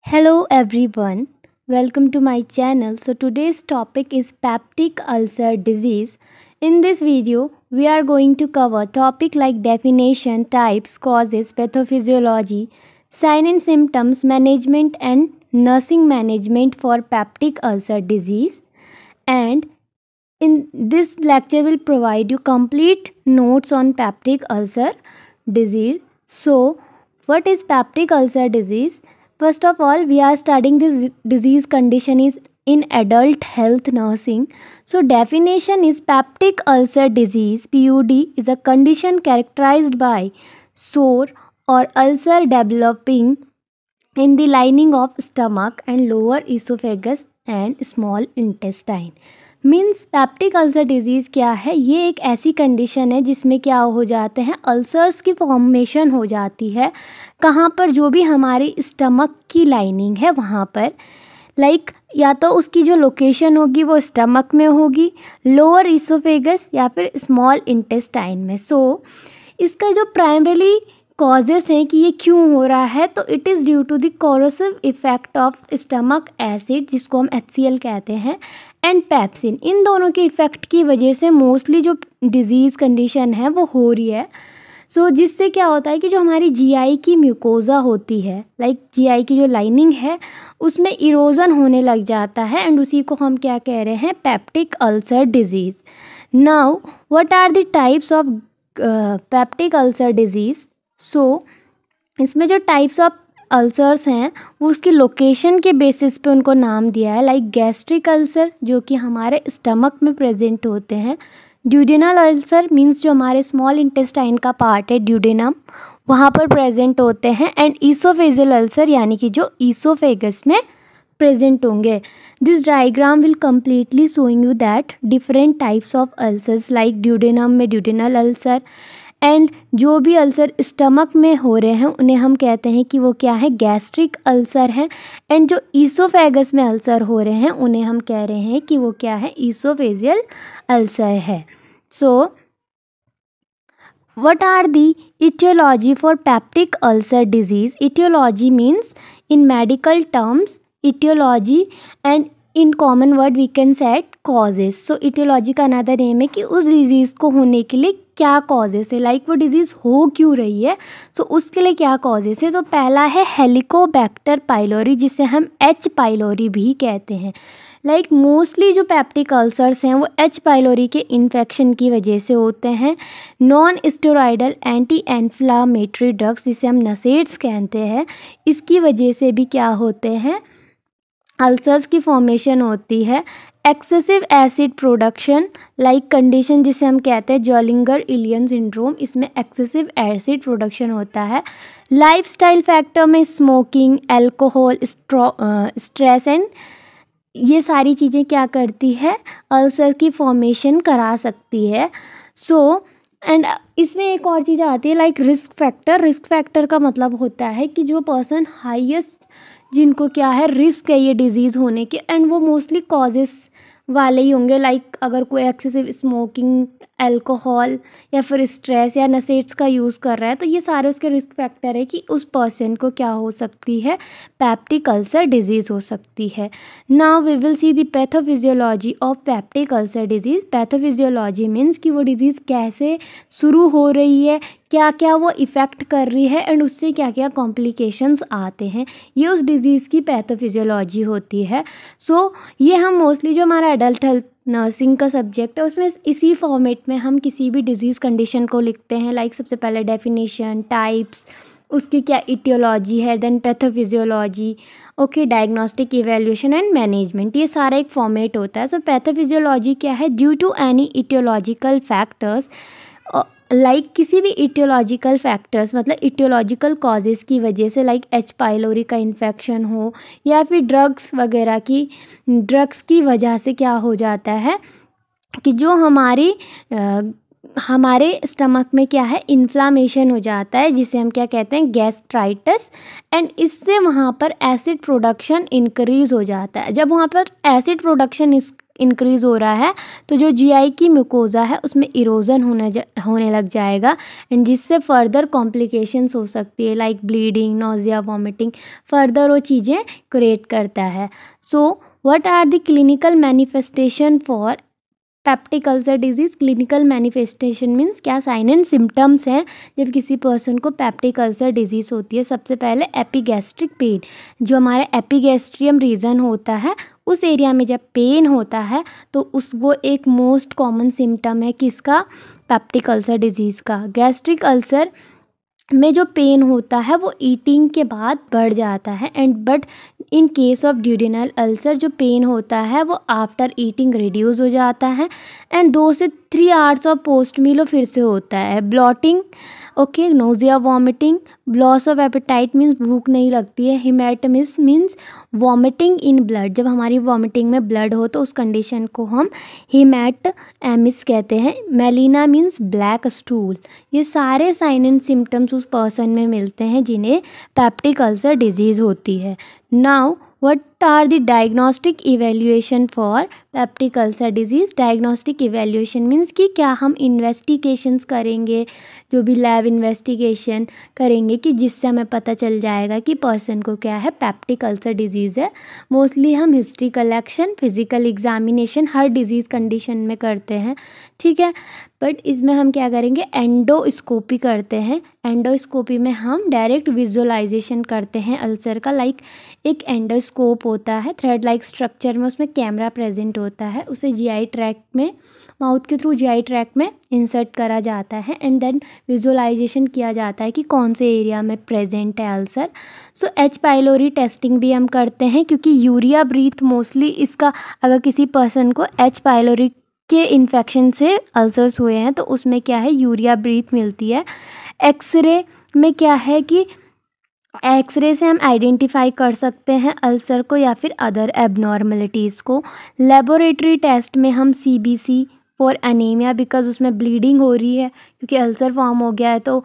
Hello everyone, welcome to my channel. So today's topic is peptic ulcer disease. In this video, we are going to cover topic like definition, types, causes, pathophysiology, sign and symptoms, management and nursing management for peptic ulcer disease. And in this lecture will provide you complete notes on peptic ulcer disease. So what is peptic ulcer disease? First of all, we are studying this disease condition is in adult health nursing. So definition is peptic ulcer disease PUD is a condition characterized by sore or ulcer developing in the lining of stomach and lower esophagus and small intestine. Means peptic ulcer disease क्या है? ये एक ऐसी condition है जिसमें क्या हो जाते हैं, अल्सर्स की फॉर्मेशन हो जाती है। कहाँ पर? जो भी हमारी स्टमक की लाइनिंग है वहाँ पर, या तो उसकी जो लोकेशन होगी वो स्टमक में होगी, लोअर इसोफेगस या फिर स्मॉल इंटेस्टाइन में। इसका जो प्राइमरीली कॉजेस हैं कि ये क्यों हो रहा है, तो it is due to the corrosive effect of stomach acid, जिसको हम HCl कहते हैं, एंड पेप्सिन। इन दोनों के इफ़ेक्ट की वजह से मोस्टली जो डिज़ीज़ कंडीशन है वो हो रही है। जिससे क्या होता है कि जो हमारी GI की म्यूकोज़ा होती है, GI की जो लाइनिंग है उसमें इरोज़न होने लग जाता है, एंड उसी को हम क्या कह रहे हैं, peptic ulcer disease. Now what are the types of peptic ulcer disease? इसमें जो टाइप्स ऑफ अल्सर्स हैं वो उसकी लोकेशन के बेसिस पे उनको नाम दिया है। गैस्ट्रिक अल्सर जो कि हमारे स्टमक में प्रेजेंट होते हैं, ड्यूडेनल अल्सर मींस जो हमारे स्मॉल इंटेस्टाइन का पार्ट है ड्यूडेनम, वहाँ पर प्रेजेंट होते हैं, एंड ईसोफेजियल अल्सर यानी कि जो ईसोफेगस में प्रेजेंट होंगे। This diagram will completely showing you that different types of ulcers, like duodenum में ड्यूडेनल अल्सर, एंड जो भी अल्सर स्टमक में हो रहे हैं उन्हें हम कहते हैं कि वो क्या है, गैस्ट्रिक अल्सर हैं, एंड जो ईसोफेगस में अल्सर हो रहे हैं उन्हें हम कह रहे हैं कि वो क्या है, ईसोफेजियल अल्सर है। What are the etiology for peptic ulcer disease? Etiology means in medical terms etiology, and in common word we can say causes. etiology का another name है कि उस डिजीज़ को होने के लिए क्या कॉजेस है, वो डिजीज़ हो क्यों रही है, उसके लिए क्या कॉजेस है। पहला है हेलिकोबैक्टर पाइलोरी, जिसे हम H पाइलोरी भी कहते हैं। मोस्टली जो पेप्टिक अल्सर्स हैं वो H पाइलोरी के इन्फेक्शन की वजह से होते हैं। Non steroidal anti inflammatory drugs, जिसे हम नसेड्स कहते हैं, इसकी वजह से भी क्या होते हैं, अल्सर्स की फॉर्मेशन होती है। एक्सेसिव एसिड प्रोडक्शन कंडीशन जिसे हम कहते हैं जॉलिंगर इलियन सिंड्रोम, इसमें एक्सेसिव एसिड प्रोडक्शन होता है। लाइफस्टाइल फैक्टर में स्मोकिंग, अल्कोहल, स्ट्रेस एंड ये सारी चीज़ें क्या करती है, अल्सर की फॉर्मेशन करा सकती है। एंड इसमें एक और चीज़ आती है रिस्क फैक्टर। रिस्क फैक्टर का मतलब होता है कि जो पर्सन हाईएस्ट, जिनको क्या है रिस्क है ये डिज़ीज़ होने के, एंड वो मोस्टली कॉजेस वाले ही होंगे। अगर कोई एक्सेसिव स्मोकिंग, अल्कोहल या फिर स्ट्रेस या नशेड्स का यूज़ कर रहा है, तो ये सारे उसके रिस्क फैक्टर है कि उस पर्सन को क्या हो सकती है, पेप्टिक अल्सर डिजीज़ हो सकती है। Now we will see the pathophysiology of peptic ulcer disease. Pathophysiology means कि वो डिज़ीज़ कैसे शुरू हो रही है, क्या क्या वो इफ़ेक्ट कर रही है, एंड उससे क्या क्या कॉम्प्लिकेशंस आते हैं, ये उस डिज़ीज़ की पैथोफिजियोलॉजी होती है। ये हम मोस्टली जो हमारा एडल्ट हेल्थ नर्सिंग का सब्जेक्ट है उसमें इसी फॉर्मेट में हम किसी भी डिज़ीज़ कंडीशन को लिखते हैं। सबसे पहले डेफिनेशन, टाइप्स, उसकी क्या इटियोलॉजी है, then pathophysiology, okay, diagnostic, evaluation and management, ये सारा एक फॉर्मेट होता है। पैथोफिजियोलॉजी क्या है, due to any etiological factors, किसी भी इटियोलॉजिकल फैक्टर्स मतलब इटियोलॉजिकल कॉजेज़ की वजह से, H पाइलोरी का इन्फेक्शन हो या फिर ड्रग्स वगैरह की, ड्रग्स की वजह से क्या हो जाता है कि जो हमारे स्टमक में क्या है, इन्फ्लामेशन हो जाता है, जिसे हम क्या कहते हैं, गैस्ट्राइटिस, एंड इससे वहाँ पर एसिड प्रोडक्शन इंक्रीज़ हो जाता है। जब वहाँ पर एसिड प्रोडक्शन इंक्रीज़ हो रहा है तो जो जीआई की म्यूकोजा है उसमें इरोजन होने लग जाएगा एंड जिससे फर्दर कॉम्प्लिकेशंस हो सकती है like bleeding, nausea, vomiting, further वो चीज़ें क्रिएट करता है। So what are the clinical manifestation for peptic ulcer disease? Clinical manifestation means क्या साइन एंड सिम्टम्स हैं जब किसी पर्सन को पेप्टिक अल्सर डिजीज़ होती है। सबसे पहले एपिगैस्ट्रिक पेन, जो हमारा एपिगैस्ट्रियम रीजन होता है उस एरिया में जब पेन होता है तो वो एक मोस्ट कॉमन सिम्टम है किसका? पेप्टिक अल्सर डिजीज़ का। गैस्ट्रिक अल्सर में जो पेन होता है वो ईटिंग के बाद बढ़ जाता है and but in case of duodenal ulcer जो पेन होता है वो आफ्टर ईटिंग रिड्यूस हो जाता है एंड 2 से 3 आवर्स ऑफ पोस्ट मील फिर से होता है। Blotting, okay, nausea, vomiting, loss of appetite means भूख नहीं लगती है। हिमेटमिस मीन्स वॉमिटिंग इन ब्लड, जब हमारी वॉमिटिंग में ब्लड हो तो उस कंडीशन को हम हिमेटमिस कहते हैं। Melena means black stool. ये सारे साइन एंड सिम्टम्स उस पर्सन में मिलते हैं जिन्हें पेप्टिक अल्सर डिजीज़ होती है। Now what are the diagnostic evaluation for peptic ulcer disease? Diagnostic evaluation means कि क्या हम इन्वेस्टिगेशंस करेंगे, जो भी लैब इन्वेस्टिगेशन करेंगे कि जिससे हमें पता चल जाएगा कि पर्सन को क्या है, पेप्टिक अल्सर डिजीज़ है। मोस्टली हम हिस्ट्री कलेक्शन, फिजिकल एग्जामिनेशन हर डिजीज़ कंडीशन में करते हैं, ठीक है, बट इसमें हम क्या करेंगे, एंडोस्कोपी करते हैं। एंडोस्कोपी में हम डायरेक्ट विजुअलाइजेशन करते हैं अल्सर का। लाइक एक एंडोस्कोप होता है थ्रेड लाइक स्ट्रक्चर में, उसमें कैमरा प्रेजेंट होता है, उसे जीआई ट्रैक में, माउथ के थ्रू जीआई ट्रैक में इंसर्ट करा जाता है एंड देन विजुअलाइजेशन किया जाता है कि कौन से एरिया में प्रेजेंट है ulcer. So H pylori testing भी हम करते हैं क्योंकि यूरिया ब्रीथ मोस्टली इसका, अगर किसी पर्सन को एच पाइलोरी के इन्फेक्शन से अल्सर्स हुए हैं तो उसमें क्या है, यूरिया ब्रीथ मिलती है। एक्सरे में क्या है कि एक्सरे से हम आइडेंटिफाई कर सकते हैं अल्सर को या फिर अदर एबनॉर्मलिटीज़ को। लेबोरेटरी टेस्ट में हम सीबीसी फॉर एनीमिया, बिकॉज उसमें ब्लीडिंग हो रही है क्योंकि अल्सर फॉर्म हो गया है तो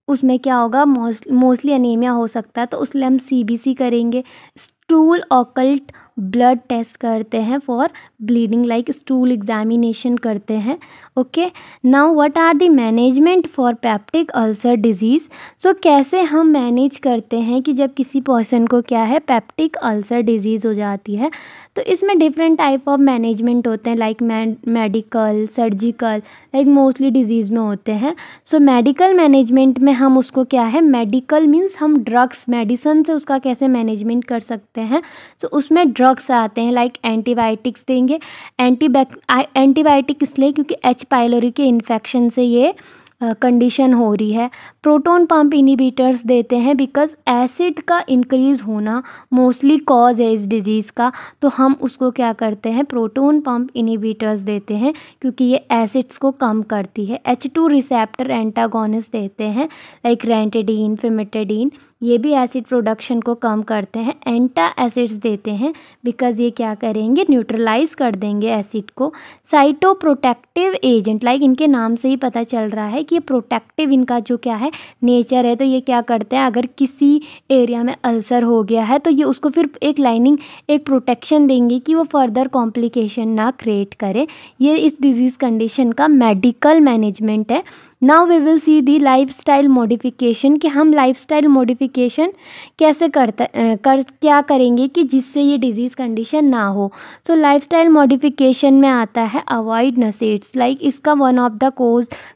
उसमें क्या होगा, मोस्टली एनीमिया हो सकता है, तो उसलिए हम सीबीसी करेंगे। स्टूल ऑकल्ट ब्लड टेस्ट करते हैं for bleeding, like stool examination करते हैं। Okay, now what are the management for peptic ulcer disease? So कैसे हम मैनेज करते हैं कि जब किसी पर्सन को क्या है, पेप्टिक अल्सर डिजीज़ हो जाती है, तो इसमें डिफरेंट टाइप ऑफ मैनेजमेंट होते हैं, like medical, surgical, like mostly disease में होते हैं। सो मेडिकल मैनेजमेंट में हम उसको क्या है, मेडिकल मीन्स हम ड्रग्स, मेडिसन से उसका कैसे मैनेजमेंट कर सकते हैं। सो उसमें ड्रग्स आते हैं, लाइक एंटीबायोटिक्स देंगे। एंटीबायोटिक इसलिए क्योंकि एच पाइलोरी के इन्फेक्शन से ये कंडीशन हो रही है। प्रोटोन पंप इनिबिटर्स देते हैं बिकॉज एसिड का इंक्रीज़ होना मोस्टली कॉज है इस डिज़ीज़ का, तो हम उसको क्या करते हैं, प्रोटोन पंप इनिबिटर्स देते हैं क्योंकि ये एसिड्स को कम करती है। H2 रिसेप्टर एंटागोनिस्ट देते हैं, लाइक रेंटेडीन, फिमेटेडीन, ये भी एसिड प्रोडक्शन को कम करते हैं। एंटा एसिड्स देते हैं बिकॉज ये क्या करेंगे, न्यूट्रलाइज कर देंगे एसिड को। साइटोप्रोटेक्टिव एजेंट, लाइक इनके नाम से ही पता चल रहा है कि ये प्रोटेक्टिव इनका जो क्या है नेचर है, तो ये क्या करते हैं, अगर किसी एरिया में अल्सर हो गया है तो ये उसको फिर एक लाइनिंग, एक प्रोटेक्शन देंगे कि वो फर्दर कॉम्प्लिकेशन ना क्रिएट करे। ये इस डिजीज़ कंडीशन का मेडिकल मैनेजमेंट है। Now we will see the lifestyle modification, कि हम लाइफस्टाइल मॉडिफिकेशन कैसे क्या करेंगे कि जिससे ये डिजीज़ कंडीशन ना हो। सो लाइफस्टाइल मॉडिफिकेशन में आता है अवॉइड नशेड्स, लाइक इसका वन ऑफ द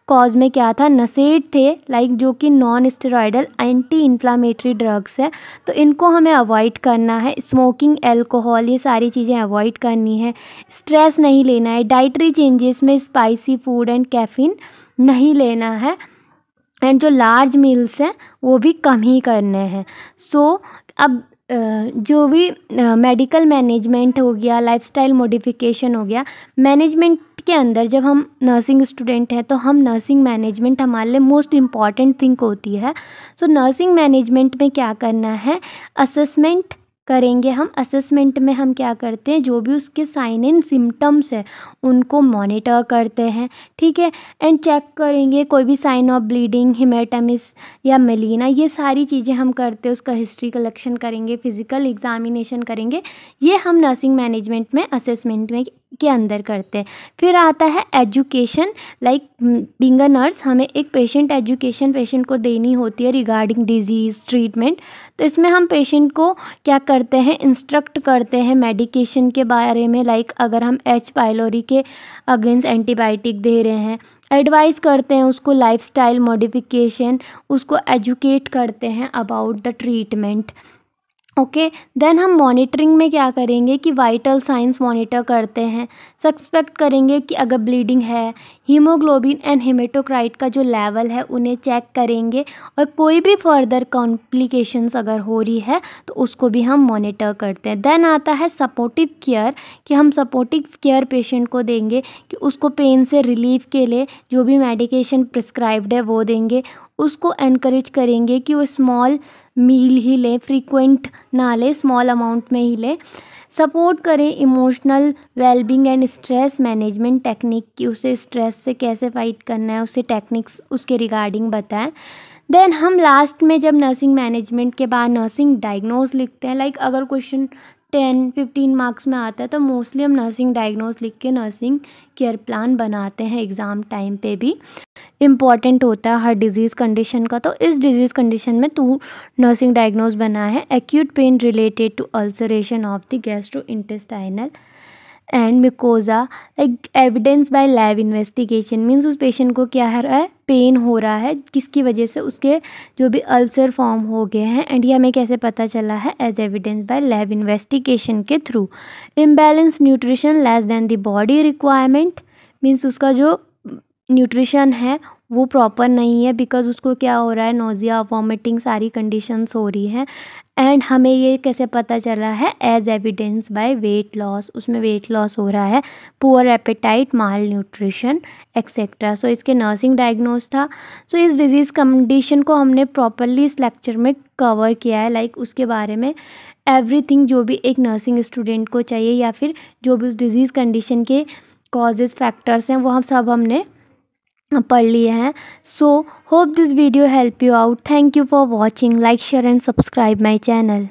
कॉज में क्या था, नशेड थे, लाइक जो कि non steroidal anti inflammatory drugs है, तो इनको हमें अवॉइड करना है। स्मोकिंग, एल्कोहल, ये सारी चीज़ें अवॉइड करनी है। स्ट्रेस नहीं लेना है। डाइटरी चेंजेस में स्पाइसी फूड एंड कैफीन नहीं लेना है एंड जो लार्ज मील्स हैं वो भी कम ही करने हैं। सो अब जो भी मेडिकल मैनेजमेंट हो गया, लाइफस्टाइल मॉडिफिकेशन हो गया, मैनेजमेंट के अंदर जब हम नर्सिंग स्टूडेंट हैं तो हम नर्सिंग मैनेजमेंट हमारे लिए मोस्ट इम्पॉर्टेंट थिंग होती है। सो नर्सिंग मैनेजमेंट में क्या करना है, असेसमेंट करेंगे हम। असेसमेंट में हम क्या करते हैं, जो भी उसके साइन एंड सिम्टम्स है उनको मॉनिटर करते हैं, ठीक है, एंड चेक करेंगे कोई भी साइन ऑफ ब्लीडिंग, हिमेटमिस या मेलिना, ये सारी चीज़ें हम करते हैं। उसका हिस्ट्री कलेक्शन करेंगे, फिजिकल एग्जामिनेशन करेंगे, ये हम नर्सिंग मैनेजमेंट में असेसमेंट में के अंदर करते हैं। फिर आता है education, like being a nurse हमें एक पेशेंट एजुकेशन पेशेंट को देनी होती है रिगार्डिंग डिजीज़ ट्रीटमेंट। तो इसमें हम पेशेंट को क्या करते हैं, इंस्ट्रक्ट करते हैं मेडिकेशन के बारे में, लाइक अगर हम एच पाइलोरी के अगेंस्ट एंटीबायोटिक दे रहे हैं, एडवाइस करते हैं उसको लाइफस्टाइल मॉडिफिकेशन, उसको एजुकेट करते हैं about the treatment. Okay, then हम मॉनिटरिंग में क्या करेंगे कि वाइटल साइंस मॉनिटर करते हैं, सस्पेक्ट करेंगे कि अगर ब्लीडिंग है, हीमोग्लोबिन एंड हेमेटोक्राइट का जो लेवल है उन्हें चेक करेंगे, और कोई भी फर्दर कॉम्प्लिकेशंस अगर हो रही है तो उसको भी हम मॉनिटर करते हैं। देन आता है सपोर्टिव केयर, कि हम सपोर्टिव केयर पेशेंट को देंगे कि उसको पेन से रिलीफ के लिए जो भी मेडिकेशन प्रिस्क्राइब्ड है वो देंगे, उसको एनकरेज करेंगे कि वो स्मॉल मील ही लें, फ्रीक्वेंट ना लें, स्मॉल अमाउंट में ही लें। सपोर्ट करें emotional wellbeing and stress management technique, कि उसे स्ट्रेस से कैसे फाइट करना है, उसे टेक्निक्स उसके रिगार्डिंग बताएं। देन हम लास्ट में जब नर्सिंग मैनेजमेंट के बाद नर्सिंग डायग्नोज लिखते हैं, लाइक अगर क्वेश्चन 10-15 मार्क्स में आता है तो मोस्टली हम नर्सिंग डायग्नोज लिख के नर्सिंग केयर प्लान बनाते हैं। एग्ज़ाम टाइम पे भी इम्पॉर्टेंट होता है हर डिजीज़ कंडीशन का। तो इस डिजीज़ कंडीशन में तू नर्सिंग डायग्नोज बना है acute pain related to ulceration of the gastrointestinal and mucosa, like evidence by lab investigation, means उस पेशेंट को क्या है रहा है, पेन हो रहा है, किसकी वजह से, उसके जो भी अल्सर फॉर्म हो गए हैं, एंड ये हमें कैसे पता चला है, as evidence by lab investigation के through. Imbalance nutrition less than the body requirement, means उसका जो न्यूट्रिशन है वो प्रॉपर नहीं है, बिकॉज उसको क्या हो रहा है, नोजिया वॉमिटिंग सारी कंडीशंस हो रही हैं। एंड हमें ये कैसे पता चला है, as evidence by weight loss, उसमें वेट लॉस हो रहा है, poor appetite, malnutrition etcetera. So इसके नर्सिंग डायग्नोज था। सो इस डिजीज़ कंडीशन को हमने प्रॉपरली इस लेक्चर में कवर किया है, लाइक उसके बारे में एवरीथिंग जो भी एक नर्सिंग स्टूडेंट को चाहिए, या फिर जो भी उस डिजीज़ कंडीशन के कॉजेज़ फैक्टर्स हैं वो हम सब हमने पढ़ लिए हैं। So hope this video help you out. Thank you for watching, like share and subscribe my channel.